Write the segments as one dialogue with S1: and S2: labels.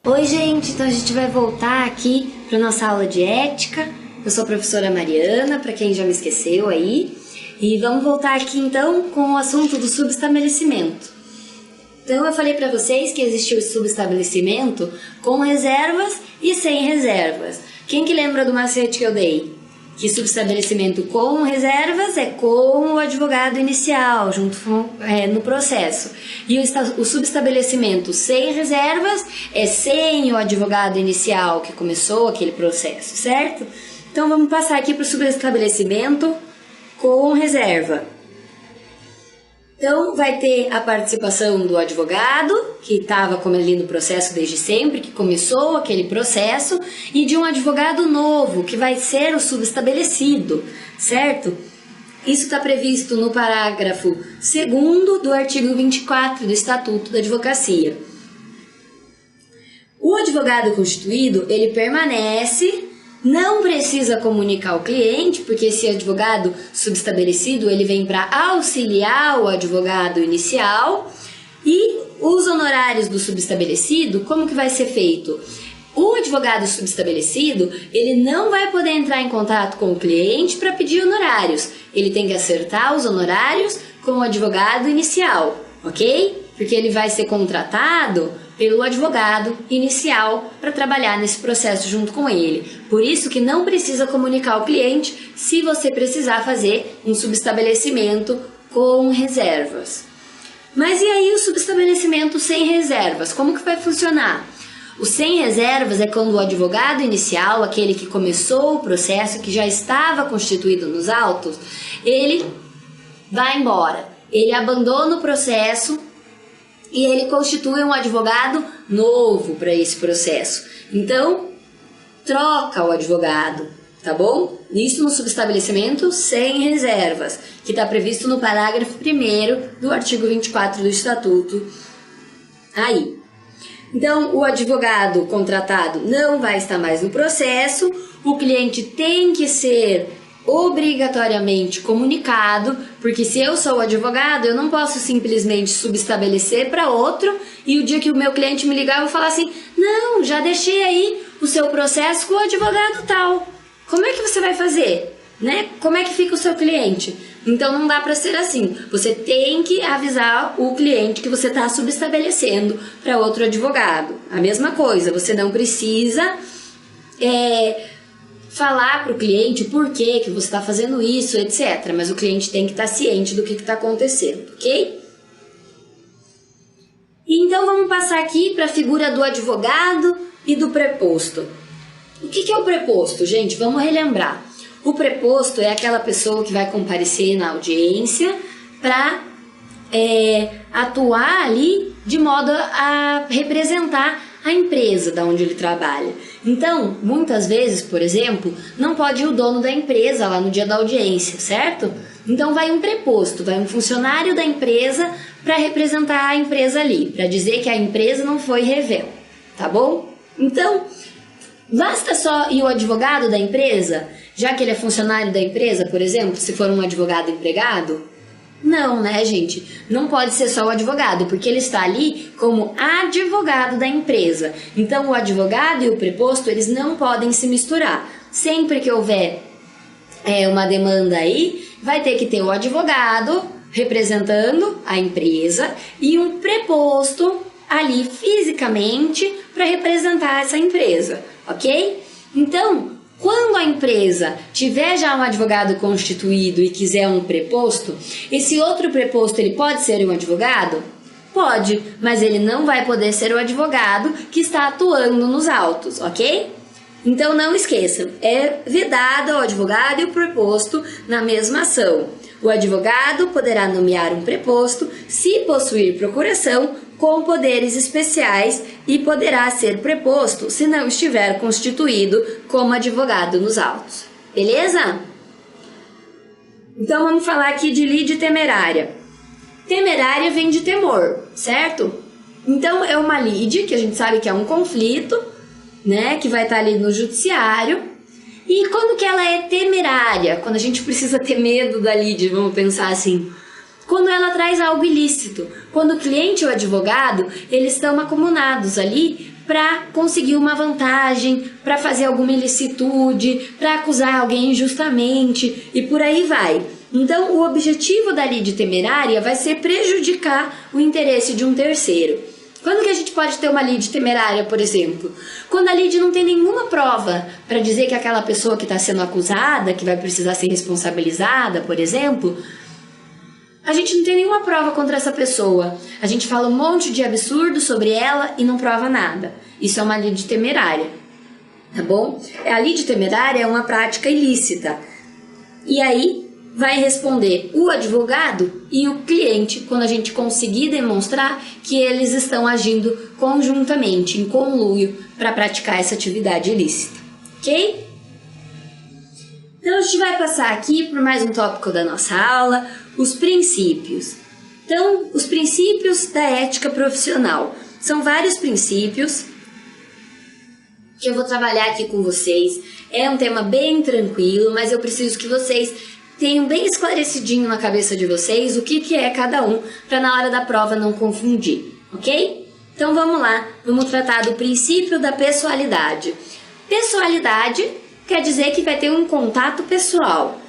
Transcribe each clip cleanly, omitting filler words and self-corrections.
S1: Oi, gente! Então a gente vai voltar aqui para nossa aula de ética. Eu sou a professora Mariana, para quem já me esqueceu aí. E vamos voltar aqui então com o assunto do subestabelecimento. Então eu falei para vocês que existiu o subestabelecimento com reservas e sem reservas. Quem que lembra do macete que eu dei? Que subestabelecimento com reservas é com o advogado inicial, junto no processo. E o subestabelecimento sem reservas é sem o advogado inicial que começou aquele processo, certo? Então vamos passar aqui para o subestabelecimento com reserva. Então vai ter a participação do advogado, que estava ali no processo desde sempre, que começou aquele processo, e de um advogado novo, que vai ser o subestabelecido, certo? Isso está previsto no parágrafo 2º do artigo 24 do Estatuto da Advocacia. O advogado constituído, ele permanece, não precisa comunicar ao cliente, porque esse advogado subestabelecido ele vem para auxiliar o advogado inicial. E os honorários do subestabelecido, como que vai ser feito? O advogado subestabelecido, ele não vai poder entrar em contato com o cliente para pedir honorários. Ele tem que acertar os honorários com o advogado inicial, ok? Porque ele vai ser contratado pelo advogado inicial para trabalhar nesse processo junto com ele. Por isso que não precisa comunicar ao cliente se você precisar fazer um subestabelecimento com reservas. Mas e aí o subestabelecimento sem reservas? Como que vai funcionar? O sem reservas é quando o advogado inicial, aquele que começou o processo, que já estava constituído nos autos, ele vai embora. Ele abandona o processo e ele constitui um advogado novo para esse processo. Então, troca o advogado, tá bom? Isso no subestabelecimento sem reservas, que está previsto no parágrafo 1º do artigo 24 do Estatuto. Aí. Então, o advogado contratado não vai estar mais no processo, o cliente tem que ser obrigatoriamente comunicado, porque se eu sou o advogado, eu não posso simplesmente subestabelecer para outro e o dia que o meu cliente me ligar eu vou falar assim: não, já deixei aí o seu processo com o advogado tal. Como é que você vai fazer? Né? Como é que fica o seu cliente? Então não dá para ser assim. Você tem que avisar o cliente que você está subestabelecendo para outro advogado. A mesma coisa, você não precisa falar para o cliente por que você está fazendo isso, etc. Mas o cliente tem que estar ciente do que está acontecendo, ok? Então vamos passar aqui para a figura do advogado e do preposto. O que é o preposto, gente? Vamos relembrar. O preposto é aquela pessoa que vai comparecer na audiência para atuar ali de modo a representar a empresa da onde ele trabalha. Então, muitas vezes, por exemplo, não pode ir o dono da empresa lá no dia da audiência, certo? Então vai um preposto, vai um funcionário da empresa para representar a empresa ali, para dizer que a empresa não foi revel, tá bom? Então, basta só ir o advogado da empresa, já que ele é funcionário da empresa, por exemplo, se for um advogado empregado? Não, né, gente? Não pode ser só o advogado, porque ele está ali como advogado da empresa. Então, o advogado e o preposto, eles não podem se misturar. Sempre que houver uma demanda aí, vai ter que ter o advogado representando a empresa e um preposto ali fisicamente para representar essa empresa, ok? Então, quando a empresa tiver já um advogado constituído e quiser um preposto, esse outro preposto ele pode ser um advogado? Pode, mas ele não vai poder ser o advogado que está atuando nos autos, ok? Então não esqueçam, é vedado o advogado e o preposto na mesma ação. O advogado poderá nomear um preposto se possuir procuração com poderes especiais e poderá ser preposto se não estiver constituído como advogado nos autos. Beleza? Então vamos falar aqui de lide temerária. Temerária vem de temor, certo? Então é uma lide, que a gente sabe que é um conflito, né, que vai estar ali no judiciário. E quando que ela é temerária? Quando a gente precisa ter medo da lide, vamos pensar assim. Quando ela traz algo ilícito, quando o cliente e o advogado, eles estão acumunados ali para conseguir uma vantagem, para fazer alguma ilicitude, para acusar alguém injustamente e por aí vai. Então, o objetivo da lide temerária vai ser prejudicar o interesse de um terceiro. Quando que a gente pode ter uma lide temerária, por exemplo? Quando a lide não tem nenhuma prova para dizer que aquela pessoa que está sendo acusada, que vai precisar ser responsabilizada, por exemplo, a gente não tem nenhuma prova contra essa pessoa. A gente fala um monte de absurdo sobre ela e não prova nada. Isso é uma lide temerária, tá bom? A lide temerária é uma prática ilícita. E aí vai responder o advogado e o cliente quando a gente conseguir demonstrar que eles estão agindo conjuntamente, em conluio, para praticar essa atividade ilícita, ok? Então a gente vai passar aqui por mais um tópico da nossa aula, os princípios. Então, os princípios da ética profissional. São vários princípios que eu vou trabalhar aqui com vocês. É um tema bem tranquilo, mas eu preciso que vocês tenham bem esclarecidinho na cabeça de vocês o que é cada um, para na hora da prova não confundir, ok? Então vamos lá, vamos tratar do princípio da pessoalidade. Pessoalidade quer dizer que vai ter um contato pessoal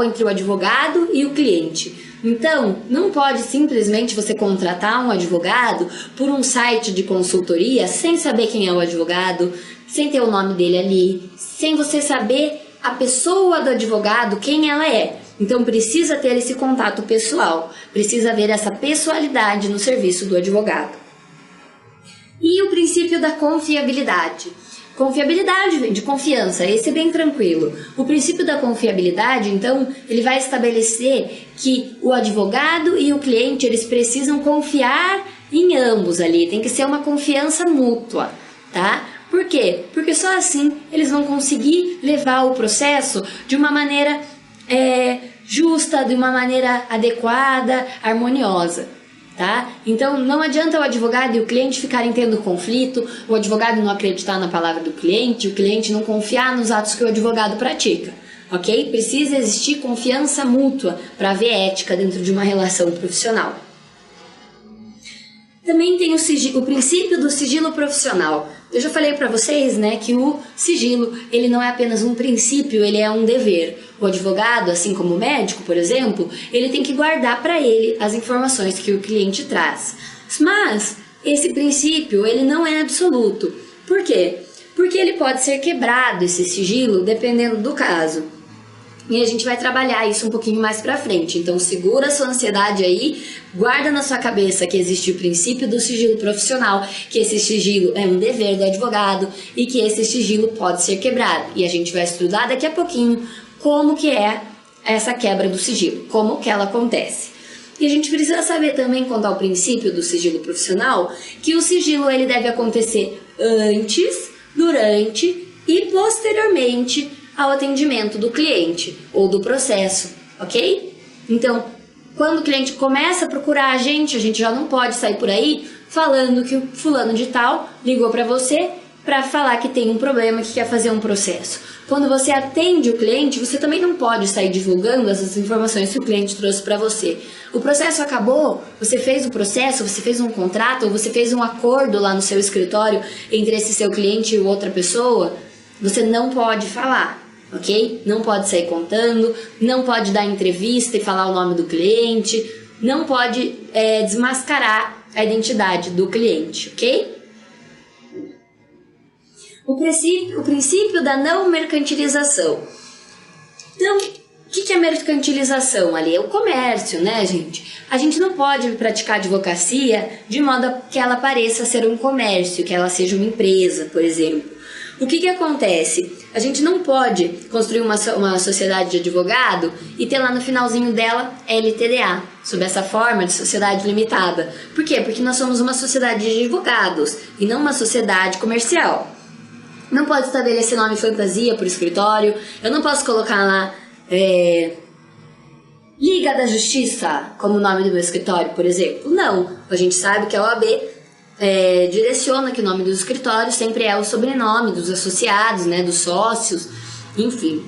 S1: entre o advogado e o cliente. Então, não pode simplesmente você contratar um advogado por um site de consultoria sem saber quem é o advogado, sem ter o nome dele ali, sem você saber a pessoa do advogado, quem ela é. Então precisa ter esse contato pessoal, precisa haver essa pessoalidade no serviço do advogado. E o princípio da confiabilidade. Confiabilidade vem de confiança, esse é bem tranquilo. O princípio da confiabilidade, então, ele vai estabelecer que o advogado e o cliente, eles precisam confiar em ambos ali, tem que ser uma confiança mútua, tá? Por quê? Porque só assim eles vão conseguir levar o processo de uma maneira justa, de uma maneira adequada, harmoniosa, tá? Então não adianta o advogado e o cliente ficarem tendo conflito, o advogado não acreditar na palavra do cliente, o cliente não confiar nos atos que o advogado pratica, ok? Precisa existir confiança mútua para haver ética dentro de uma relação profissional. Também tem o princípio do sigilo profissional. Eu já falei para vocês, né, que o sigilo, ele não é apenas um princípio, ele é um dever. O advogado, assim como o médico, por exemplo, ele tem que guardar para ele as informações que o cliente traz. Mas esse princípio, ele não é absoluto. Por quê? Porque ele pode ser quebrado, esse sigilo, dependendo do caso. E a gente vai trabalhar isso um pouquinho mais pra frente. Então segura a sua ansiedade aí, guarda na sua cabeça que existe o princípio do sigilo profissional, que esse sigilo é um dever do advogado e que esse sigilo pode ser quebrado. E a gente vai estudar daqui a pouquinho como que é essa quebra do sigilo, como que ela acontece. E a gente precisa saber também, quanto ao princípio do sigilo profissional, que o sigilo ele deve acontecer antes, durante e posteriormente ao atendimento do cliente ou do processo, ok? Então, quando o cliente começa a procurar a gente já não pode sair por aí falando que o fulano de tal ligou para você para falar que tem um problema, que quer fazer um processo. Quando você atende o cliente, você também não pode sair divulgando essas informações que o cliente trouxe para você. O processo acabou, você fez o processo, você fez um contrato, ou você fez um acordo lá no seu escritório entre esse seu cliente e outra pessoa, você não pode falar. Ok? Não pode sair contando, não pode dar entrevista e falar o nome do cliente, não pode desmascarar a identidade do cliente, ok? O princípio da não mercantilização. Então, o que é mercantilização ali? É o comércio, né, gente? A gente não pode praticar advocacia de modo que ela pareça ser um comércio, que ela seja uma empresa, por exemplo. O que acontece? A gente não pode construir uma sociedade de advogado e ter lá no finalzinho dela LTDA, sob essa forma de sociedade limitada. Por quê? Porque nós somos uma sociedade de advogados e não uma sociedade comercial. Não pode estabelecer nome fantasia por escritório, eu não posso colocar lá Liga da Justiça como nome do meu escritório, por exemplo. Não, a gente sabe que a OAB direciona que o nome dos escritórios sempre é o sobrenome dos associados, né, dos sócios, enfim.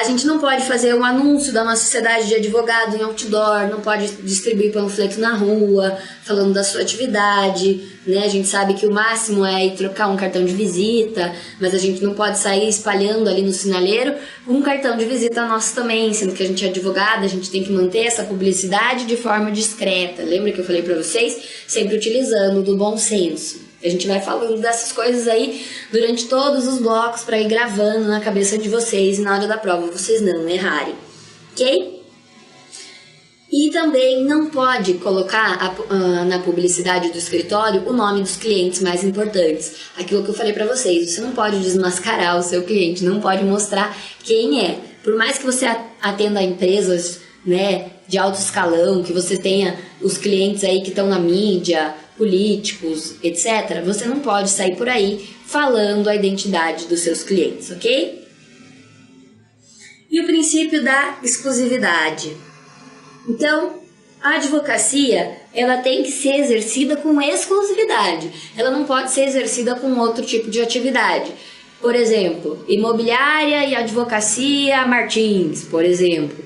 S1: A gente não pode fazer um anúncio da nossa sociedade de advogado em outdoor, não pode distribuir panfleto na rua, falando da sua atividade, né? A gente sabe que o máximo é ir trocar um cartão de visita, mas a gente não pode sair espalhando ali no sinaleiro um cartão de visita nosso também, sendo que a gente é advogado, a gente tem que manter essa publicidade de forma discreta. Lembra que eu falei pra vocês? Sempre utilizando do bom senso. A gente vai falando dessas coisas aí durante todos os blocos para ir gravando na cabeça de vocês e na hora da prova vocês não errarem, ok? E também não pode colocar na publicidade do escritório o nome dos clientes mais importantes. Aquilo que eu falei para vocês, você não pode desmascarar o seu cliente, não pode mostrar quem é. Por mais que você atenda a empresas, né, de alto escalão, que você tenha os clientes aí que estão na mídia, políticos, etc., você não pode sair por aí falando a identidade dos seus clientes, ok? E o princípio da exclusividade. Então, a advocacia, ela tem que ser exercida com exclusividade. Ela não pode ser exercida com outro tipo de atividade. Por exemplo, imobiliária e advocacia Martins, por exemplo.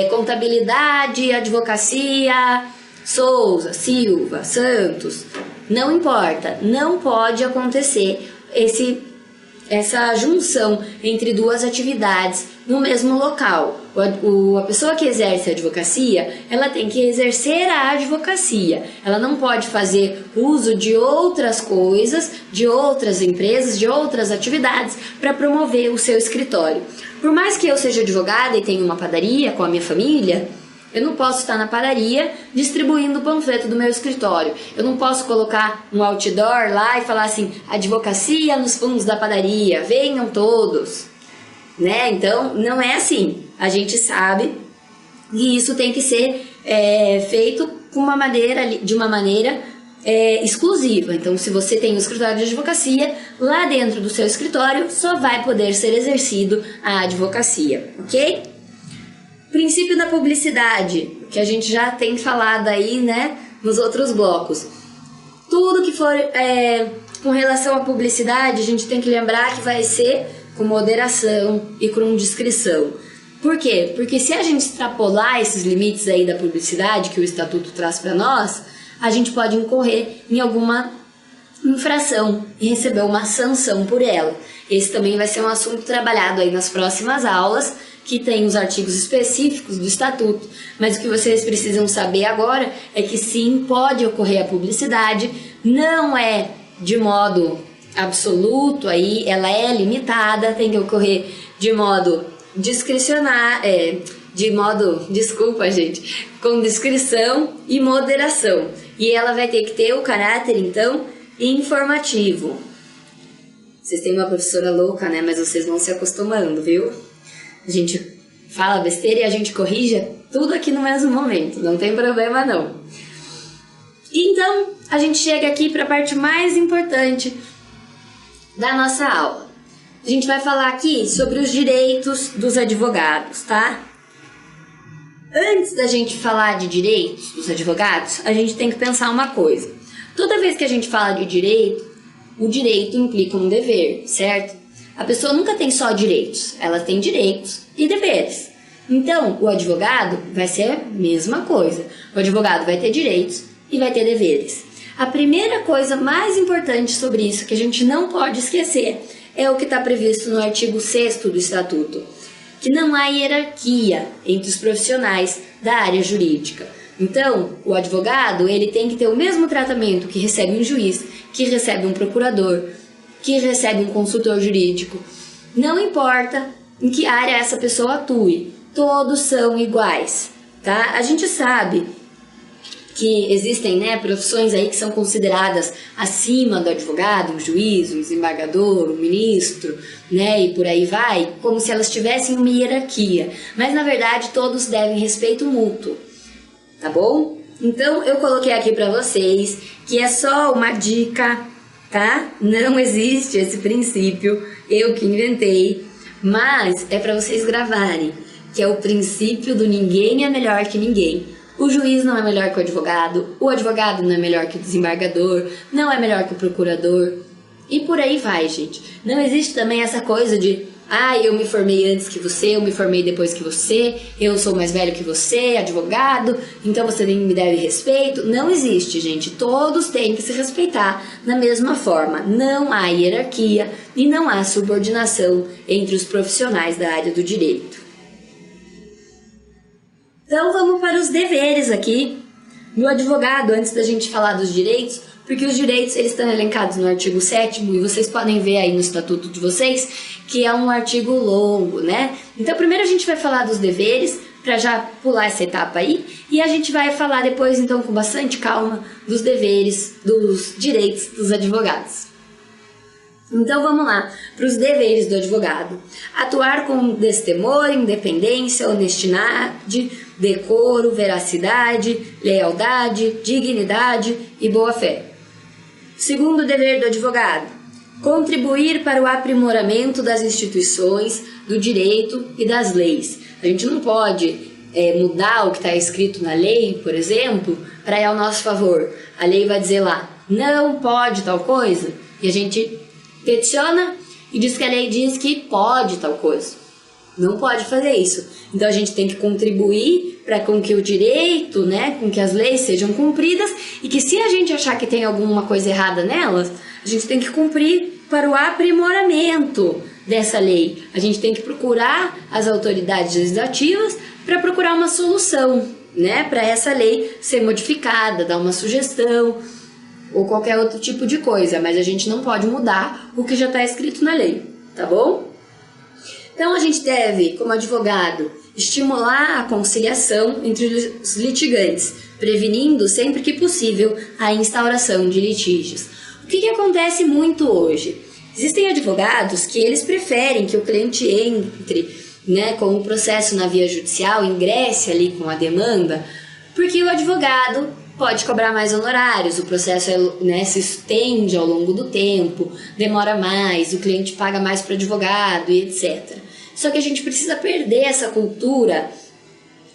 S1: Contabilidade e advocacia Souza, Silva, Santos. Não importa, não pode acontecer essa junção entre duas atividades no mesmo local. A pessoa que exerce a advocacia, ela tem que exercer a advocacia. Ela não pode fazer uso de outras coisas, de outras empresas, de outras atividades para promover o seu escritório. Por mais que eu seja advogada e tenha uma padaria com a minha família, eu não posso estar na padaria distribuindo o panfleto do meu escritório. Eu não posso colocar um outdoor lá e falar assim, advocacia nos fundos da padaria, venham todos. Né? Então, não é assim. A gente sabe que isso tem que ser feito de uma maneira exclusiva. Então, se você tem um escritório de advocacia, lá dentro do seu escritório só vai poder ser exercido a advocacia, ok? Princípio da publicidade, que a gente já tem falado aí, né, nos outros blocos. Tudo que for com relação à publicidade, a gente tem que lembrar que vai ser com moderação e com discrição. Por quê? Porque se a gente extrapolar esses limites aí da publicidade que o Estatuto traz para nós, a gente pode incorrer em alguma infração e receber uma sanção por ela. Esse também vai ser um assunto trabalhado aí nas próximas aulas, que tem os artigos específicos do Estatuto, mas o que vocês precisam saber agora é que sim, pode ocorrer a publicidade, não é de modo absoluto, aí ela é limitada, tem que ocorrer de modo discricionário, desculpa gente, com discrição e moderação, e ela vai ter que ter o caráter, então, informativo. Vocês têm uma professora louca, né, mas vocês vão se acostumando, viu? A gente fala besteira e a gente corrige tudo aqui no mesmo momento, não tem problema não. Então, a gente chega aqui para a parte mais importante da nossa aula. A gente vai falar aqui sobre os direitos dos advogados, tá? Antes da gente falar de direitos dos advogados, a gente tem que pensar uma coisa. Toda vez que a gente fala de direito, o direito implica um dever, certo? A pessoa nunca tem só direitos, ela tem direitos e deveres. Então, o advogado vai ser a mesma coisa. O advogado vai ter direitos e vai ter deveres. A primeira coisa mais importante sobre isso que a gente não pode esquecer é o que está previsto no artigo 6º do Estatuto, que não há hierarquia entre os profissionais da área jurídica. Então, o advogado ele tem que ter o mesmo tratamento que recebe um juiz, que recebe um procurador, que recebe um consultor jurídico. Não importa em que área essa pessoa atue, todos são iguais, tá? A gente sabe que existem, né, profissões aí que são consideradas acima do advogado, um juiz, um desembargador, um ministro, né, e por aí vai, como se elas tivessem uma hierarquia. Mas, na verdade, todos devem respeito mútuo, tá bom? Então, eu coloquei aqui para vocês que é só uma dica, tá? Não existe esse princípio, eu que inventei, mas é para vocês gravarem, que é o princípio do ninguém é melhor que ninguém. O juiz não é melhor que o advogado não é melhor que o desembargador, não é melhor que o procurador, e por aí vai, gente. Não existe também essa coisa de Ah, eu me formei antes que você, eu me formei depois que você, eu sou mais velho que você, advogado, então você me deve respeito. Não existe, gente. Todos têm que se respeitar da mesma forma. Não há hierarquia e não há subordinação entre os profissionais da área do direito. Então vamos para os deveres aqui do advogado, antes da gente falar dos direitos, porque os direitos eles estão elencados no artigo 7º e vocês podem ver aí no estatuto de vocês que é um artigo longo, né? Então primeiro a gente vai falar dos deveres, para já pular essa etapa aí, e a gente vai falar depois, então, com bastante calma, dos deveres, dos direitos dos advogados. Então vamos lá, para os deveres do advogado. Atuar com destemor, independência, honestidade, decoro, veracidade, lealdade, dignidade e boa-fé. Segundo dever do advogado, contribuir para o aprimoramento das instituições, do direito e das leis. A gente não pode mudar o que está escrito na lei, por exemplo, para ir ao nosso favor. A lei vai dizer lá, não pode tal coisa, e a gente peticiona e diz que a lei diz que pode tal coisa. Não pode fazer isso. Então a gente tem que contribuir para com que o direito, né, com que as leis sejam cumpridas e que se a gente achar que tem alguma coisa errada nelas, a gente tem que cumprir para o aprimoramento dessa lei. A gente tem que procurar as autoridades legislativas para procurar uma solução, né, para essa lei ser modificada, dar uma sugestão ou qualquer outro tipo de coisa, mas a gente não pode mudar o que já está escrito na lei, tá bom? Então a gente deve, como advogado, estimular a conciliação entre os litigantes, prevenindo sempre que possível a instauração de litígios. O que acontece muito hoje? Existem advogados que eles preferem que o cliente entre, né, com o processo na via judicial, ingresse ali com a demanda, porque o advogado pode cobrar mais honorários, o processo, né, se estende ao longo do tempo, demora mais, o cliente paga mais para o advogado e etc. Só que a gente precisa perder essa cultura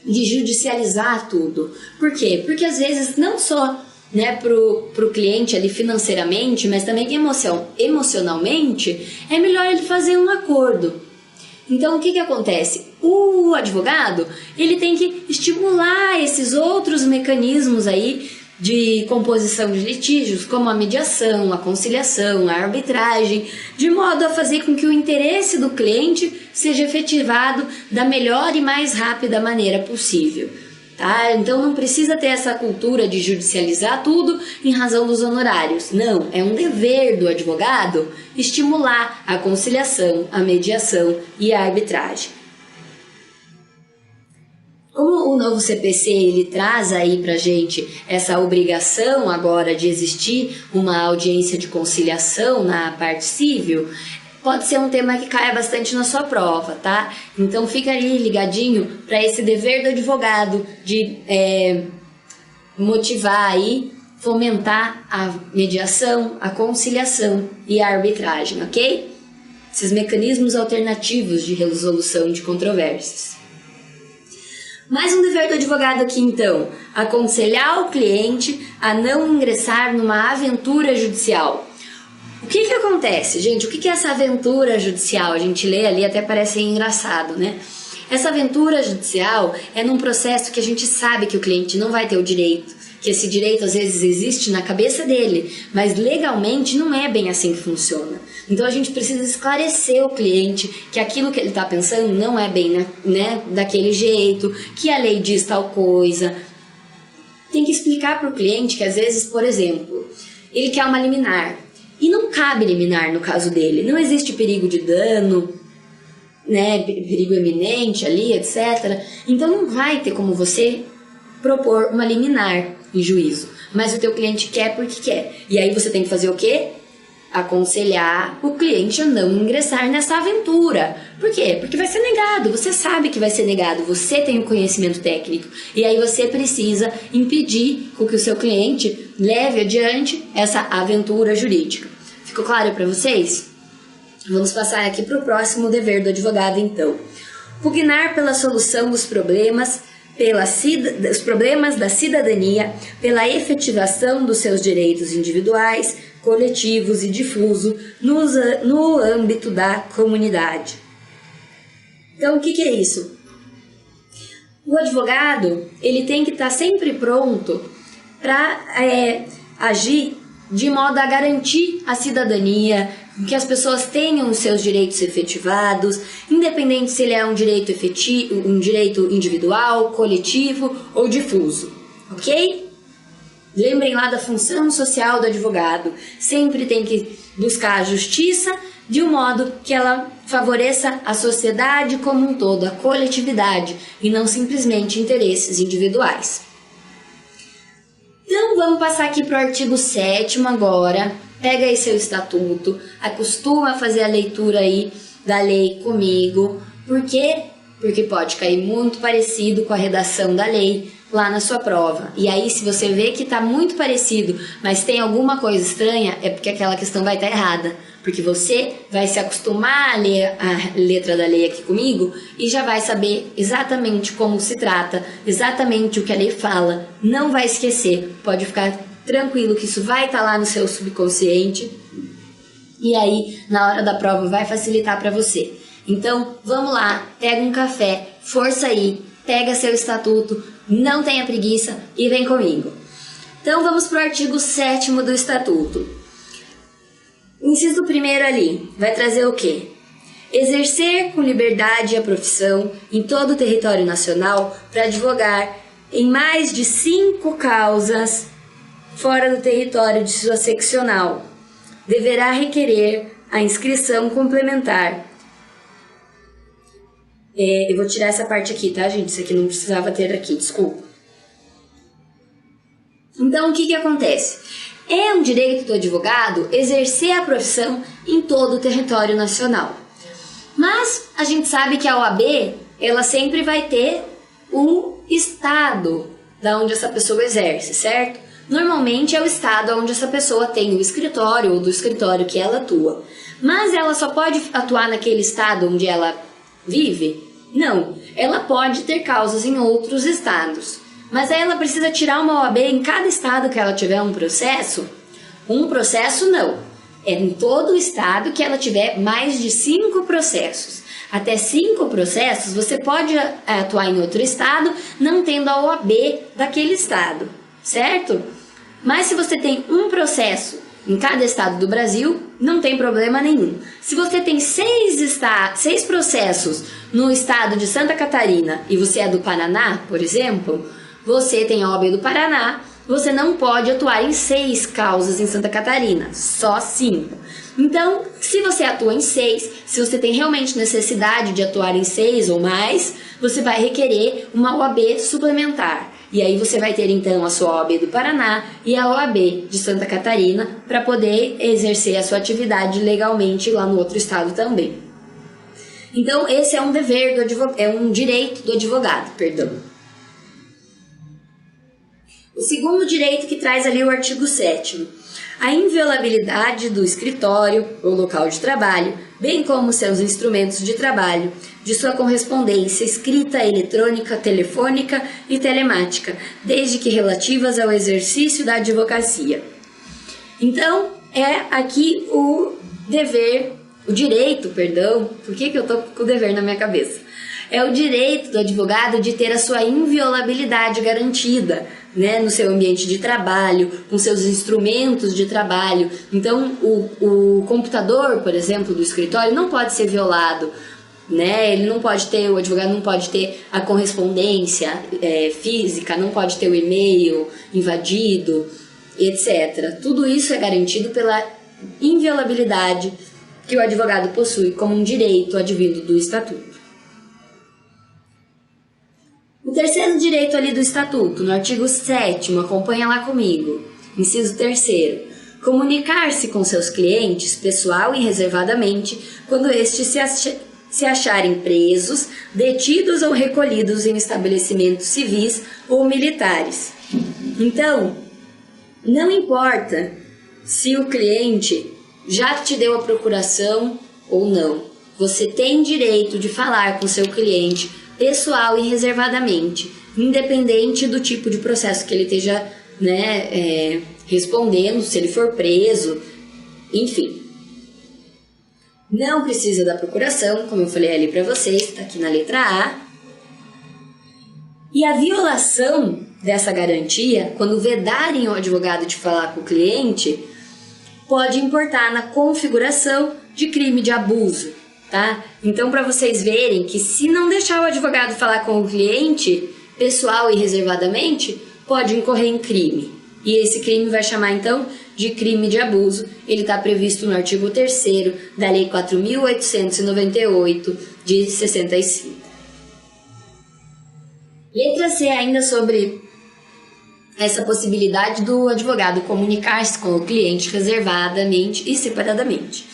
S1: de judicializar tudo. Por quê? Porque às vezes não só, né, pro cliente ali financeiramente, mas também emocionalmente, é melhor ele fazer um acordo. Então o que acontece? O advogado ele tem que estimular esses outros mecanismos aí de composição de litígios, como a mediação, a conciliação, a arbitragem, de modo a fazer com que o interesse do cliente seja efetivado da melhor e mais rápida maneira possível. Tá? Então não precisa ter essa cultura de judicializar tudo em razão dos honorários. Não, é um dever do advogado estimular a conciliação, a mediação e a arbitragem. Como o novo CPC ele traz aí pra gente essa obrigação agora de existir uma audiência de conciliação na parte civil, pode ser um tema que caia bastante na sua prova, tá? Então fica ali ligadinho para esse dever do advogado de motivar aí, fomentar a mediação, a conciliação e a arbitragem, ok? Esses mecanismos alternativos de resolução de controvérsias. Mais um dever do advogado aqui então, aconselhar o cliente a não ingressar numa aventura judicial. O que acontece, gente? O que é essa aventura judicial? A gente lê ali, até parece engraçado, né? Essa aventura judicial é num processo que a gente sabe que o cliente não vai ter o direito, que esse direito às vezes existe na cabeça dele, mas legalmente não é bem assim que funciona. Então a gente precisa esclarecer o cliente que aquilo que ele está pensando não é bem, né, daquele jeito, que a lei diz tal coisa. Tem que explicar para o cliente que às vezes, por exemplo, ele quer uma liminar. E não cabe liminar no caso dele. Não existe perigo de dano, né, perigo eminente ali, etc. Então não vai ter como você propor uma liminar em juízo. Mas o teu cliente quer porque quer. E aí você tem que fazer o quê? Aconselhar o cliente a não ingressar nessa aventura. Por quê? Porque vai ser negado. Você sabe que vai ser negado. Você tem o conhecimento técnico. E aí você precisa impedir com que o seu cliente leve adiante essa aventura jurídica. Ficou claro para vocês? Vamos passar aqui para o próximo dever do advogado, então. Pugnar pela solução dos problemas da cidadania, pela efetivação dos seus direitos individuais, coletivos e difuso no âmbito da comunidade. Então, o que é isso? O advogado, ele tem que estar sempre pronto para agir de modo a garantir a cidadania, que as pessoas tenham os seus direitos efetivados, independente se ele é um direito efetivo, um direito individual, coletivo ou difuso, ok? Lembrem lá da função social do advogado, sempre tem que buscar a justiça de um modo que ela favoreça a sociedade como um todo, a coletividade, e não simplesmente interesses individuais. Então vamos passar aqui para o artigo 7º agora. Pega aí seu estatuto, acostuma a fazer a leitura aí da lei comigo. Por quê? Porque pode cair muito parecido com a redação da lei lá na sua prova. E aí, se você vê que está muito parecido, mas tem alguma coisa estranha, é porque aquela questão vai estar errada. Porque você vai se acostumar a ler a letra da lei aqui comigo e já vai saber exatamente como se trata, exatamente o que a lei fala. Não vai esquecer, pode ficar tranquilo que isso vai estar lá no seu subconsciente. E aí, na hora da prova, vai facilitar para você. Então, vamos lá, pega um café, força aí, pega seu estatuto, não tenha preguiça e vem comigo. Então, vamos para o artigo 7º do estatuto. O inciso 1º ali vai trazer o quê? Exercer com liberdade a profissão em todo o território nacional para advogar em mais de 5 causas fora do território de sua seccional. Deverá requerer a inscrição complementar. Eu vou tirar essa parte aqui, tá, gente? Isso aqui não precisava ter aqui, desculpa. Então, o que acontece? É um direito do advogado exercer a profissão em todo o território nacional. Mas a gente sabe que a OAB, ela sempre vai ter o estado da onde essa pessoa exerce, certo? Normalmente é o estado onde essa pessoa tem o escritório ou do escritório que ela atua. Mas ela só pode atuar naquele estado onde ela vive? Não, ela pode ter causas em outros estados. Mas aí ela precisa tirar uma OAB em cada estado que ela tiver um processo? Um processo não. É em todo o estado que ela tiver mais de 5 processos. Até 5 processos você pode atuar em outro estado não tendo a OAB daquele estado, certo? Mas se você tem um processo em cada estado do Brasil, não tem problema nenhum. Se você tem 6 processos no estado de Santa Catarina e você é do Paraná, por exemplo, você tem a OAB do Paraná, você não pode atuar em 6 causas em Santa Catarina, só 5. Então, se você atua em 6, se você tem realmente necessidade de atuar em 6 ou mais, você vai requerer uma OAB suplementar. E aí você vai ter então a sua OAB do Paraná e a OAB de Santa Catarina para poder exercer a sua atividade legalmente lá no outro estado também. Então, esse é um dever do advogado, é um direito do advogado, perdão. O segundo direito que traz ali o artigo 7º, a inviolabilidade do escritório ou local de trabalho, bem como seus instrumentos de trabalho, de sua correspondência escrita, eletrônica, telefônica e telemática, desde que relativas ao exercício da advocacia. Então, é aqui o direito, por que eu tô com o dever na minha cabeça? É o direito do advogado de ter a sua inviolabilidade garantida, né, no seu ambiente de trabalho, com seus instrumentos de trabalho. Então, o computador, por exemplo, do escritório não pode ser violado, né? O advogado não pode ter a correspondência física, não pode ter o e-mail invadido, etc. Tudo isso é garantido pela inviolabilidade que o advogado possui como um direito advindo do estatuto. O terceiro direito ali do estatuto, no artigo 7º, acompanha lá comigo, inciso 3º, comunicar-se com seus clientes, pessoal e reservadamente, quando estes se acharem presos, detidos ou recolhidos em estabelecimentos civis ou militares. Então, não importa se o cliente já te deu a procuração ou não, você tem direito de falar com seu cliente pessoal e reservadamente, independente do tipo de processo que ele esteja, respondendo, se ele for preso, enfim. não precisa da procuração, como eu falei ali para vocês, está aqui na letra A. E a violação dessa garantia, quando vedarem o advogado de falar com o cliente, pode importar na configuração de crime de abuso, tá? Então, para vocês verem que se não deixar o advogado falar com o cliente, pessoal e reservadamente, pode incorrer em crime. E esse crime vai chamar, então, de crime de abuso. Ele está previsto no artigo 3º da Lei 4.898, de 65. Letra C, ainda sobre essa possibilidade do advogado comunicar-se com o cliente reservadamente e separadamente.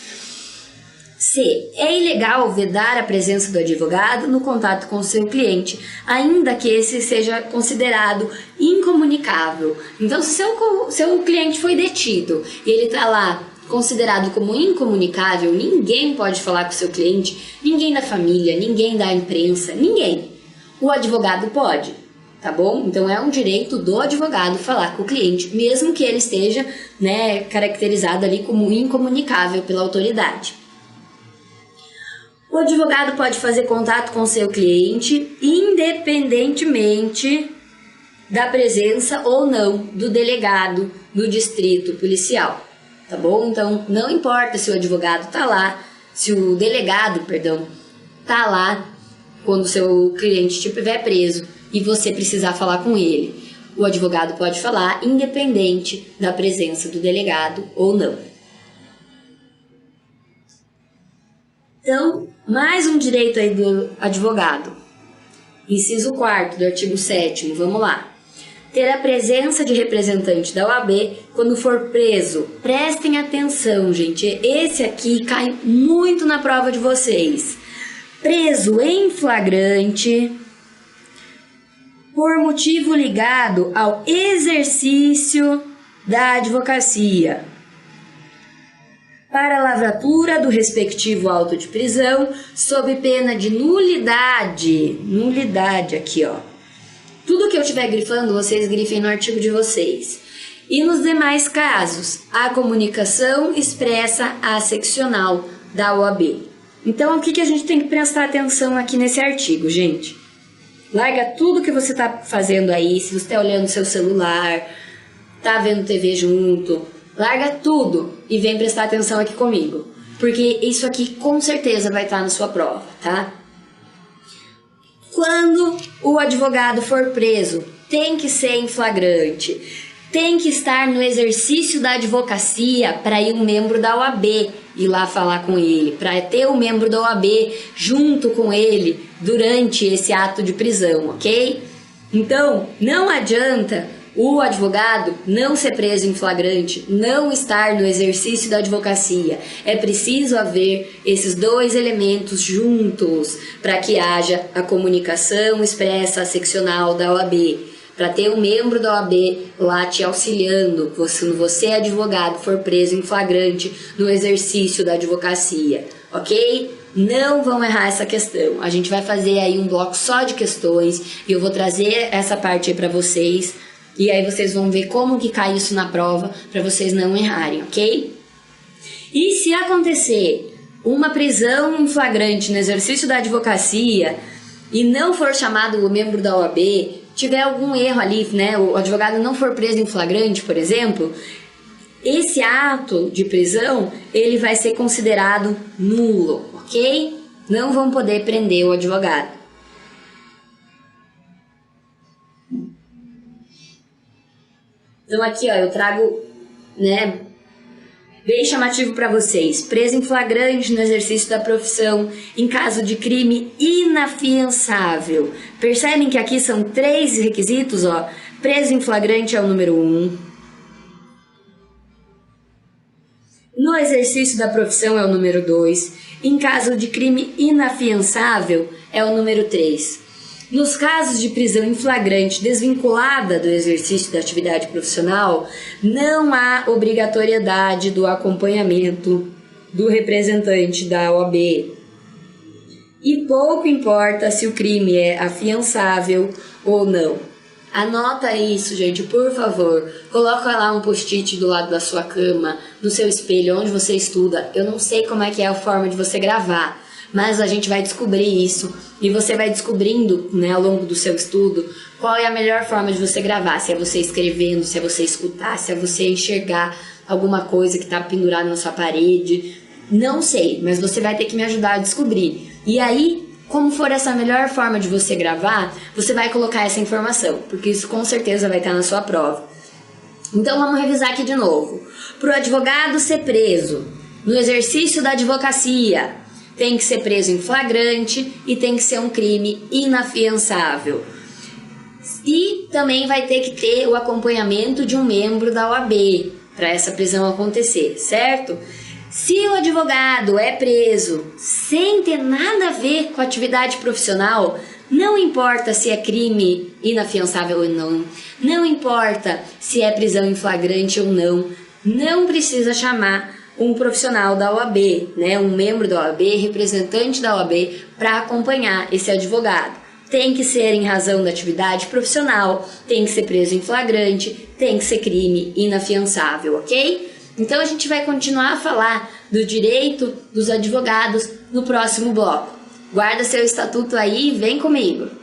S1: C. É ilegal vedar a presença do advogado no contato com o seu cliente, ainda que esse seja considerado incomunicável. Então, se seu cliente foi detido e ele está lá considerado como incomunicável, ninguém pode falar com o seu cliente, ninguém da família, ninguém da imprensa, ninguém. O advogado pode, tá bom? Então, é um direito do advogado falar com o cliente, mesmo que ele esteja, caracterizado ali como incomunicável pela autoridade. O advogado pode fazer contato com seu cliente independentemente da presença ou não do delegado no distrito policial, tá bom? Então, não importa se o advogado tá lá, se o delegado, tá lá quando o seu cliente estiver preso e você precisar falar com ele. O advogado pode falar independente da presença do delegado ou não. Então, mais um direito aí do advogado. Inciso 4º do artigo 7º, vamos lá. Ter a presença de representante da OAB quando for preso. Prestem atenção, gente. Esse aqui cai muito na prova de vocês. Preso em flagrante por motivo ligado ao exercício da advocacia, para a lavratura do respectivo auto de prisão, sob pena de nulidade. Nulidade aqui, ó. Tudo que eu estiver grifando, vocês grifem no artigo de vocês. E nos demais casos, a comunicação expressa asseccional da OAB. Então, o que a gente tem que prestar atenção aqui nesse artigo, gente? Larga tudo que você está fazendo aí, se você está olhando seu celular, tá vendo TV junto, larga tudo e vem prestar atenção aqui comigo, porque isso aqui com certeza vai estar na sua prova, tá? Quando o advogado for preso, tem que ser em flagrante, tem que estar no exercício da advocacia para ir um membro da OAB ir lá falar com ele, para ter o membro da OAB junto com ele durante esse ato de prisão, ok? Então, não adianta o advogado não ser preso em flagrante, não estar no exercício da advocacia. É preciso haver esses dois elementos juntos para que haja a comunicação expressa seccional da OAB, para ter um membro da OAB lá te auxiliando, quando você, advogado, for preso em flagrante no exercício da advocacia, ok? Não vão errar essa questão. A gente vai fazer aí um bloco só de questões e eu vou trazer essa parte aí para vocês. E aí vocês vão ver como que cai isso na prova para vocês não errarem, ok? E se acontecer uma prisão em flagrante no exercício da advocacia e não for chamado o membro da OAB, tiver algum erro ali, o advogado não for preso em flagrante, por exemplo, esse ato de prisão, ele vai ser considerado nulo, ok? Não vão poder prender o advogado. Então aqui, ó, eu trago, bem chamativo para vocês. Preso em flagrante no exercício da profissão em caso de crime inafiançável. Percebem que aqui são 3 requisitos, ó. Preso em flagrante é o número 1. No exercício da profissão é o número 2. Em caso de crime inafiançável é o número 3. Nos casos de prisão em flagrante desvinculada do exercício da atividade profissional, não há obrigatoriedade do acompanhamento do representante da OAB. E pouco importa se o crime é afiançável ou não. Anota isso, gente, por favor. Coloca lá um post-it do lado da sua cama, no seu espelho, onde você estuda. Eu não sei como é que é a forma de você gravar, mas a gente vai descobrir isso. E você vai descobrindo, né, ao longo do seu estudo, qual é a melhor forma de você gravar. Se é você escrevendo, se é você escutar, se é você enxergar alguma coisa que está pendurada na sua parede. Não sei, mas você vai ter que me ajudar a descobrir. E aí, como for essa melhor forma de você gravar, você vai colocar essa informação, porque isso com certeza vai estar na sua prova. Então vamos revisar aqui de novo. Para o advogado ser preso no exercício da advocacia, tem que ser preso em flagrante e tem que ser um crime inafiançável. E também vai ter que ter o acompanhamento de um membro da OAB para essa prisão acontecer, certo? Se o advogado é preso sem ter nada a ver com a atividade profissional, não importa se é crime inafiançável ou não, não importa se é prisão em flagrante ou não, não precisa chamar um profissional da OAB, né, um membro da OAB, representante da OAB, para acompanhar esse advogado. Tem que ser em razão da atividade profissional, tem que ser preso em flagrante, tem que ser crime inafiançável, ok? Então a gente vai continuar a falar do direito dos advogados no próximo bloco. Guarda seu estatuto aí e vem comigo!